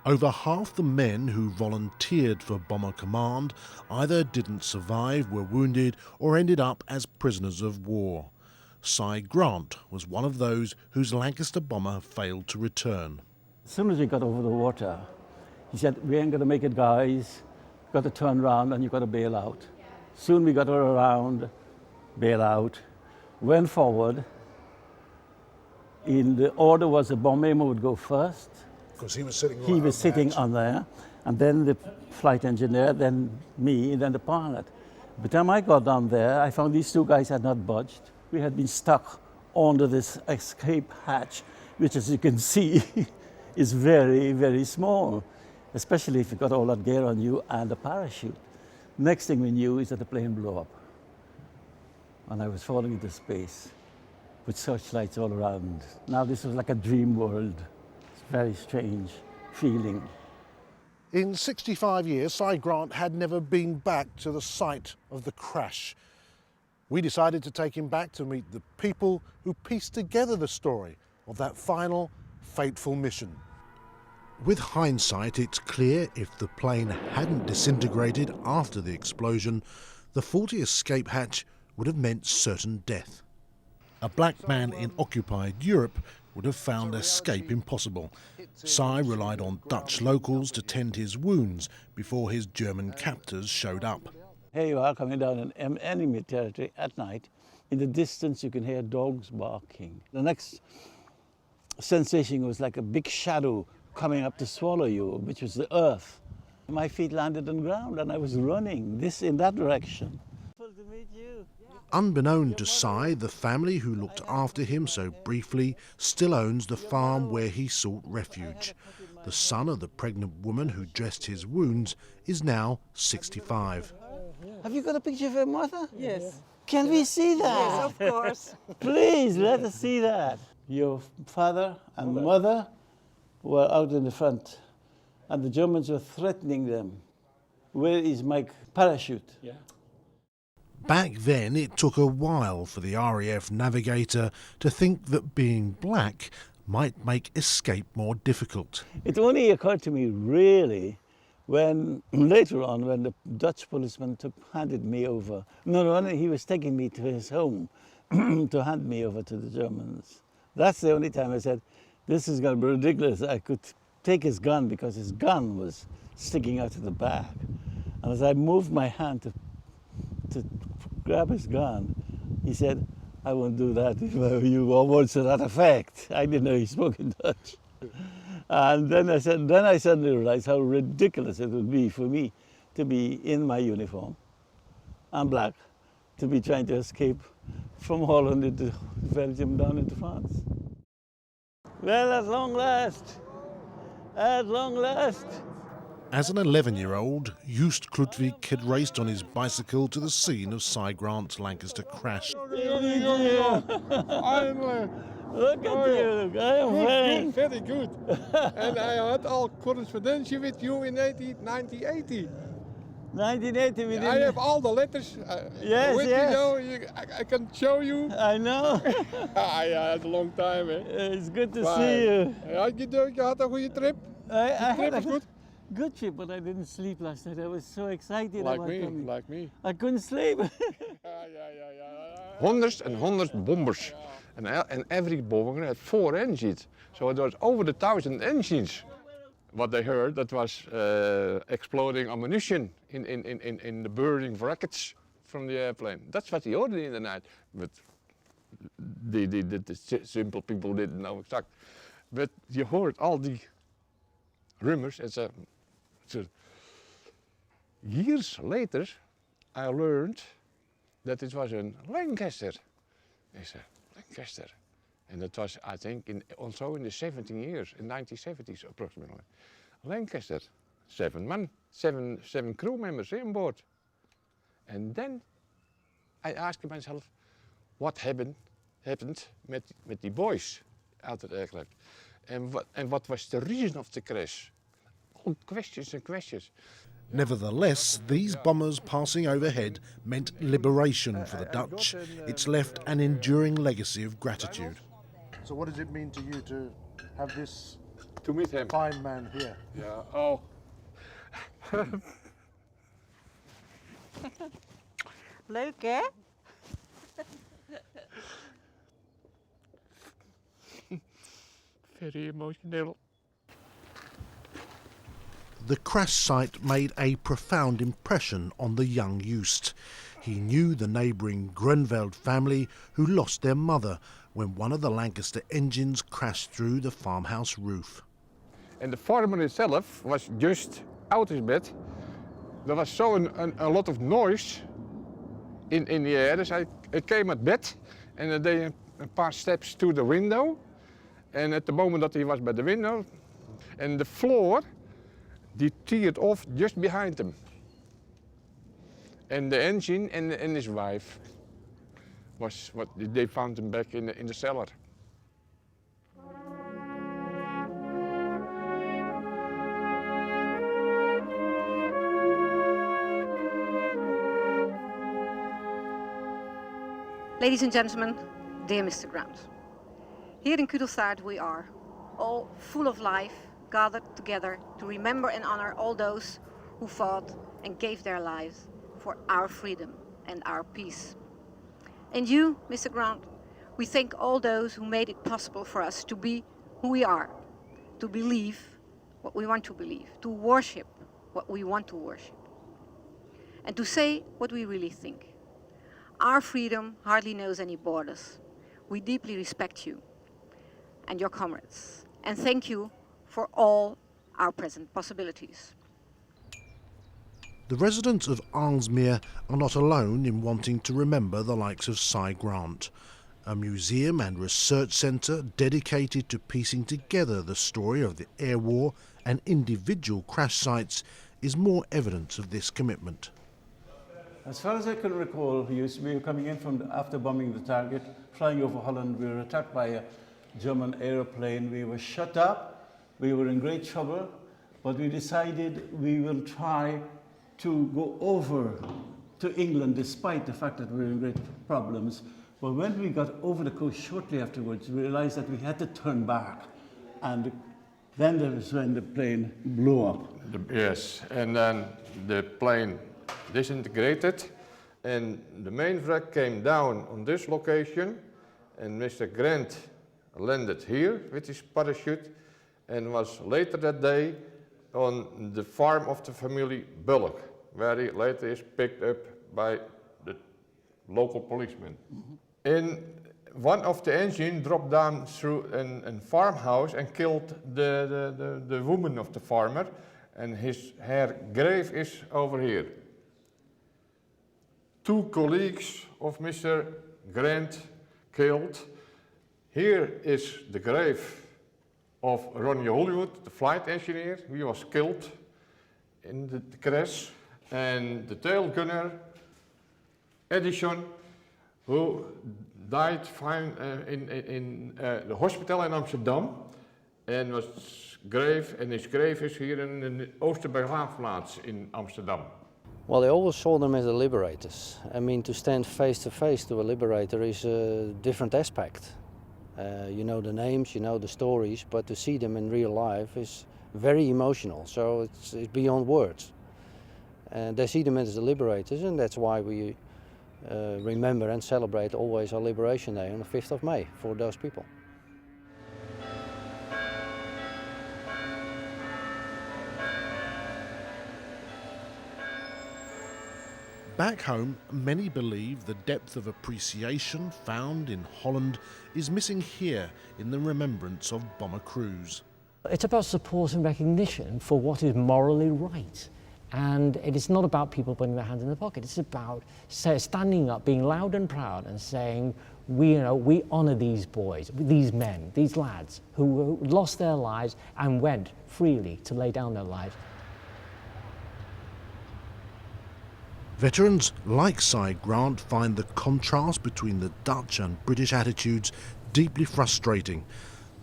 Over half the men who volunteered for Bomber Command either didn't survive, were wounded, or ended up as prisoners of war. Cy Grant was one of those whose Lancaster bomber failed to return. As soon as we got over the water, he said, "We ain't gonna make it, guys. You've got to turn around and you've got to bail out." Soon we got her around, bail out, went forward. In the order was the bomber would go first. Because he was sitting right He was sitting that. on there, and then the flight engineer, then me, and then the pilot. By the time I got down there, I found these two guys had not budged. We had been stuck under this escape hatch, which, as you can see, is very, very small, especially if you got all that gear on you and a parachute. Next thing we knew is that the plane blew up, and I was falling into space with searchlights all around. Now this was like a dream world. It's a very strange feeling. In 65 years, Cy Grant had never been back to the site of the crash. We decided to take him back to meet the people who pieced together the story of that final, fateful mission. With hindsight, it's clear if the plane hadn't disintegrated after the explosion, the faulty escape hatch would have meant certain death. A black man in occupied Europe would have found escape impossible. Cy relied on Dutch locals to tend his wounds before his German captors showed up. Here you are coming down in enemy territory at night. In the distance you can hear dogs barking. The next sensation was like a big shadow coming up to swallow you, which was the earth. My feet landed on the ground and I was running in that direction. To meet you. Unbeknown to Cy, the family who looked after him so briefly still owns the farm where he sought refuge. The son of the pregnant woman who dressed his wounds is now 65. Have you got a picture of your mother? Yes. Can we see that? Yes, of course. Please, let us see that. Your father and mother were out in the front, and the Germans were threatening them. Where is my parachute? Yeah. Back then, it took a while for the RAF navigator to think that being black might make escape more difficult. It only occurred to me, really, when later on, when the Dutch policeman handed me over. No, he was taking me to his home to hand me over to the Germans. That's the only time I said, this is going to be ridiculous. I could take his gun because his gun was sticking out of the bag. And as I moved my hand to grab his gun, he said, "I won't do that if I were you," or words to that effect. I didn't know he spoke in Dutch. And then I suddenly realized how ridiculous it would be for me to be in my uniform. I'm black, to be trying to escape from Holland into Belgium down into France. Well, at long last. As an 11-year-old, Joost Klootwijk had raced on his bicycle to the scene of Cy Grant's Lancaster crash. Look at you, I am Very good. And I had all correspondence with you in 1980. 1980 we didn't... I have all the letters. Yes, with yes. You know, I can show you. I know. Ja, it's a long time. It's good to see you. Je had een goede trip. I had was a good. good trip, but I didn't sleep last night. I was so excited Like about me, coming. like me. I couldn't sleep. Hundreds and hundreds bombers. And every bomber had 4 engines. So it was over 1,000 engines. What they heard, that was exploding ammunition in the burning brackets from the airplane. That's what he ordered in the night. But the simple people didn't know exact. But you heard all the rumors. So years later, I learned that it was a Lancaster. It's a Lancaster. And that was, I think, also in the 17 years, in 1970s approximately. Lancaster, 7 men, seven crew members on board. And then I asked myself, what happened met die boys out of the aircraft? And what was the reason of the crash? All questions and questions. Nevertheless, these bombers passing overhead meant liberation for the Dutch. It's left an enduring legacy of gratitude. So what does it mean to you to have this to meet him. Fine man here. Yeah. Oh. Leuk hè? Very emotional. The crash site made a profound impression on the young Joost. He knew the neighbouring Grenveld family who lost their mother when one of the Lancaster engines crashed through the farmhouse roof. And the farmer himself was just out his bed. There was so a lot of noise in the air. So I came at bed and I did a paar steps to the window. And at the moment that he was by the window, and the floor, die teared off just behind him. And the engine and his wife was what they found him back in the cellar. Ladies and gentlemen, dear Mr. Grant, here in Kudelstaart we are, all full of life, gathered together to remember and honor all those who fought and gave their lives for our freedom and our peace. And you, Mr. Grant, we thank all those who made it possible for us to be who we are, to believe what we want to believe, to worship what we want to worship, and to say what we really think. Our freedom hardly knows any borders. We deeply respect you and your comrades, and thank you for all our present possibilities. The residents of Arnsmere are not alone in wanting to remember the likes of Cy Grant. A museum and research centre dedicated to piecing together the story of the air war and individual crash sites is more evidence of this commitment. As far as I can recall, we were coming in after bombing the target, flying over Holland. We were attacked by a German aeroplane. We were shut up. We were in great trouble, but we decided we will try to go over to England despite the fact that we were in great problems. But when we got over the coast shortly afterwards, we realized that we had to turn back. And then that was when the plane blew up. Yes, and then the plane disintegrated and the main wreck came down on this location and Mr. Grant landed here with his parachute and was later that day on the farm of the family Bullock, where he later is picked up by the local policeman. And one of the engine dropped down through a farmhouse and killed the woman of the farmer, and her grave is over here. 2 colleagues of Mr. Grant killed. Here is the grave of Ronnie Hollywood, the flight engineer. He was killed in the crash. And the tail gunner, Edison, who died fine in the hospital in Amsterdam. And his grave is here in the Oosterbegraafplaats in Amsterdam. Well, they always saw them as the liberators. I mean, to stand face to face to a liberator is a different aspect. You know the names, you know the stories, but to see them in real life is very emotional, so it's beyond words. And they see them as the liberators, and that's why we remember and celebrate always our Liberation Day on the 5th of May for those people. Back home, many believe the depth of appreciation found in Holland is missing here in the remembrance of bomber crews. It's about support and recognition for what is morally right. And it is not about people putting their hands in their pocket. It's about standing up, being loud and proud and saying, we honour these boys, these men, these lads who lost their lives and went freely to lay down their lives. Veterans like Cy Grant find the contrast between the Dutch and British attitudes deeply frustrating,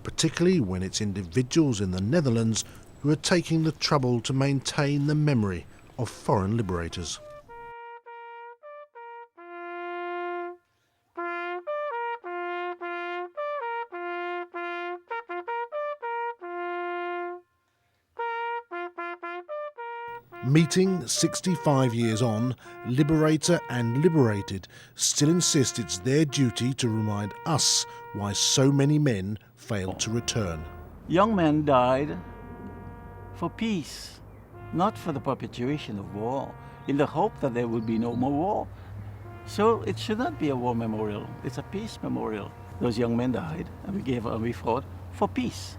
particularly when it's individuals in the Netherlands who are taking the trouble to maintain the memory of foreign liberators. Meeting 65 years on, Liberator and Liberated still insist it's their duty to remind us why so many men failed to return. Young men died for peace, not for the perpetuation of war, in the hope that there would be no more war. So it should not be a war memorial, it's a peace memorial. Those young men died and we fought for peace.